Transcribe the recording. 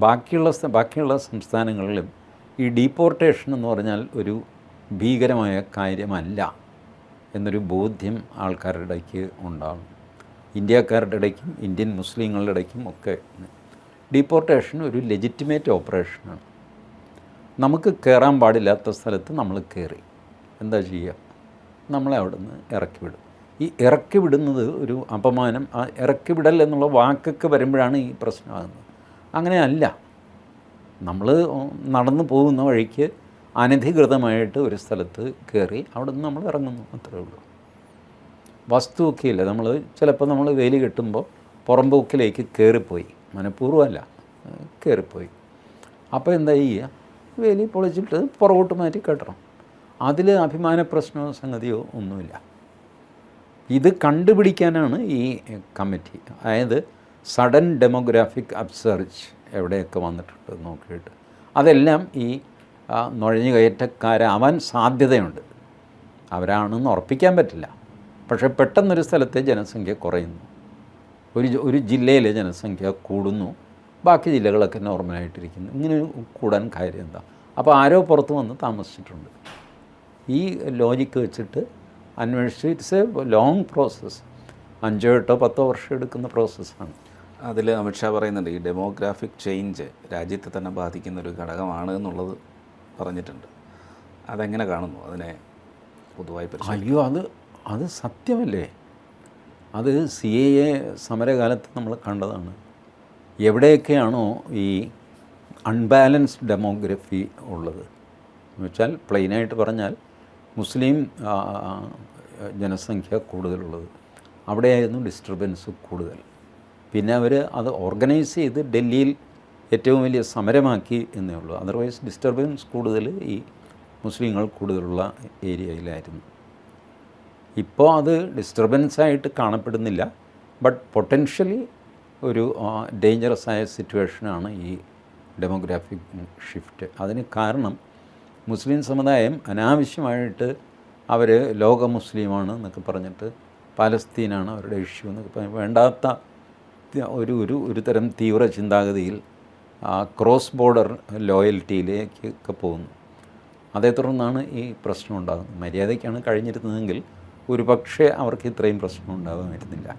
ബാക്കിയുള്ള സംസ്ഥാനങ്ങളിലും ഈ ഡീപ്പോർട്ടേഷൻ എന്ന് പറഞ്ഞാൽ ഒരു ഭീകരമായ കാര്യമല്ല എന്നൊരു ബോധ്യം ആൾക്കാരുടെ ഇടയ്ക്ക് ഉണ്ടാകും. ഇന്ത്യക്കാരുടെ ഇടയ്ക്കും ഇന്ത്യൻ മുസ്ലിങ്ങളുടെ ഇടയ്ക്കും ഒക്കെ ഡീപ്പോർട്ടേഷൻ ഒരു ലെജിറ്റിമേറ്റ് ഓപ്പറേഷനാണ്. നമുക്ക് കയറാൻ പാടില്ലാത്ത സ്ഥലത്ത് നമ്മൾ കയറി എന്താ ചെയ്യുക? നമ്മളെ അവിടെ നിന്ന് ഇറക്കി വിടും. ഈ ഇറക്കി വിടുന്നത് ഒരു അപമാനം. ആ ഇറക്കി വിടൽ എന്നുള്ള വാക്കൊക്കെ വരുമ്പോഴാണ് ഈ പ്രശ്നമാകുന്നത്. അങ്ങനെയല്ല, നമ്മൾ നടന്നു പോകുന്ന വഴിക്ക് അനധികൃതമായിട്ട് ഒരു സ്ഥലത്ത് കയറി അവിടെ നിന്ന് നമ്മൾ ഇറങ്ങുന്നു, അത്രേ ഉള്ളൂ. വസ്തുവൊക്കെയില്ല. നമ്മൾ ചിലപ്പോൾ നമ്മൾ വേലി കെട്ടുമ്പോൾ പുറമ്പോക്കിലേക്ക് കയറിപ്പോയി, മനഃപൂർവ്വമല്ല, കയറിപ്പോയി. അപ്പോൾ എന്താ ചെയ്യുക? വേലി പൊളിച്ചിട്ട് പുറകോട്ട് മാറ്റി കെട്ടണം. അതിൽ അഭിമാന പ്രശ്നമോ സംഗതിയോ ഒന്നുമില്ല. ഇത് കണ്ടുപിടിക്കാനാണ് ഈ കമ്മിറ്റി. അതായത് സഡൻ ഡെമോഗ്രാഫിക് അപ്സർച്ച് എവിടെയൊക്കെ വന്നിട്ടുണ്ട് നോക്കിയിട്ട് അതെല്ലാം ഈ നുഴഞ്ഞു കയറ്റക്കാരാവാൻ സാധ്യതയുണ്ട്. അവരാണെന്ന് ഉറപ്പിക്കാൻ പറ്റില്ല. പക്ഷേ പെട്ടെന്നൊരു സ്ഥലത്തെ ജനസംഖ്യ കുറയുന്നു, ഒരു ജില്ലയിലെ ജനസംഖ്യ കൂടുന്നു, ബാക്കി ജില്ലകളൊക്കെ നോർമലായിട്ടിരിക്കുന്നു. ഇങ്ങനെ കൂടാൻ കാര്യം എന്താ? അപ്പോൾ ആരോ പുറത്ത് വന്ന് താമസിച്ചിട്ടുണ്ട്. ഈ ലോജിക്ക് വെച്ചിട്ട് അന്വേഷിച്ച് ഇറ്റ്സ് എ ലോങ് പ്രോസസ്സ്. 5, 8, 10 വർഷം എടുക്കുന്ന പ്രോസസ്സാണ്. അതിൽ അമിത്ഷാ പറയുന്നുണ്ട് ഈ ഡെമോഗ്രാഫിക് ചേഞ്ച് രാജ്യത്തെ തന്നെ ബാധിക്കുന്നൊരു ഘടകമാണ് എന്നുള്ളത് പറഞ്ഞിട്ടുണ്ട്. അതെങ്ങനെ കാണുന്നു അതിനെ പൊതുവായി? അയ്യോ, അത് സത്യമല്ലേ? അത് CAA സമരകാലത്ത് നമ്മൾ കണ്ടതാണ്. എവിടെയൊക്കെയാണോ ഈ അൺബാലൻസ്ഡ് ഡെമോഗ്രഫി ഉള്ളത് എന്ന് വെച്ചാൽ പ്ലെയിനായിട്ട് പറഞ്ഞാൽ മുസ്ലിം ജനസംഖ്യ കൂടുതലുള്ളത്, അവിടെയായിരുന്നു ഡിസ്റ്റർബൻസ് കൂടുതൽ. പിന്നെ അവർ അത് ഓർഗനൈസ് ചെയ്ത് ഡൽഹിയിൽ ഏറ്റവും വലിയ സമരമാക്കി എന്നേ ഉള്ളൂ. അതർവൈസ് ഡിസ്റ്റർബൻസ് കൂടുതൽ ഈ മുസ്ലിങ്ങൾ കൂടുതലുള്ള ഏരിയയിലായിരുന്നു. ഇപ്പോൾ അത് ഡിസ്റ്റർബൻസായിട്ട് കാണപ്പെടുന്നില്ല, ബട്ട് പൊട്ടൻഷ്യലി ഒരു ഡേഞ്ചറസ് ആയ സിറ്റുവേഷനാണ് ഈ ഡെമോഗ്രാഫിക് ഷിഫ്റ്റ്. അതിന് കാരണം മുസ്ലിം സമുദായം അനാവശ്യമായിട്ട് അവർ ലോക മുസ്ലിമാണ് എന്നൊക്കെ പറഞ്ഞിട്ട് പാലസ്തീനാണ് അവരുടെ ഇഷ്യൂ എന്നൊക്കെ വേണ്ടാത്ത ഒരു തരം തീവ്ര ചിന്താഗതിയിൽ ക്രോസ് ബോർഡർ ലോയൽറ്റിയിലേക്കൊക്കെ പോകുന്നു. അതേ തുടർന്നാണ് ഈ പ്രശ്നം ഉണ്ടാകുന്നത്. മര്യാദയ്ക്കാണ് കഴിഞ്ഞിരുന്നതെങ്കിൽ ഒരു പക്ഷേ അവർക്ക് ഇത്രയും പ്രശ്നം ഉണ്ടാകുമായിരുന്നില്ല.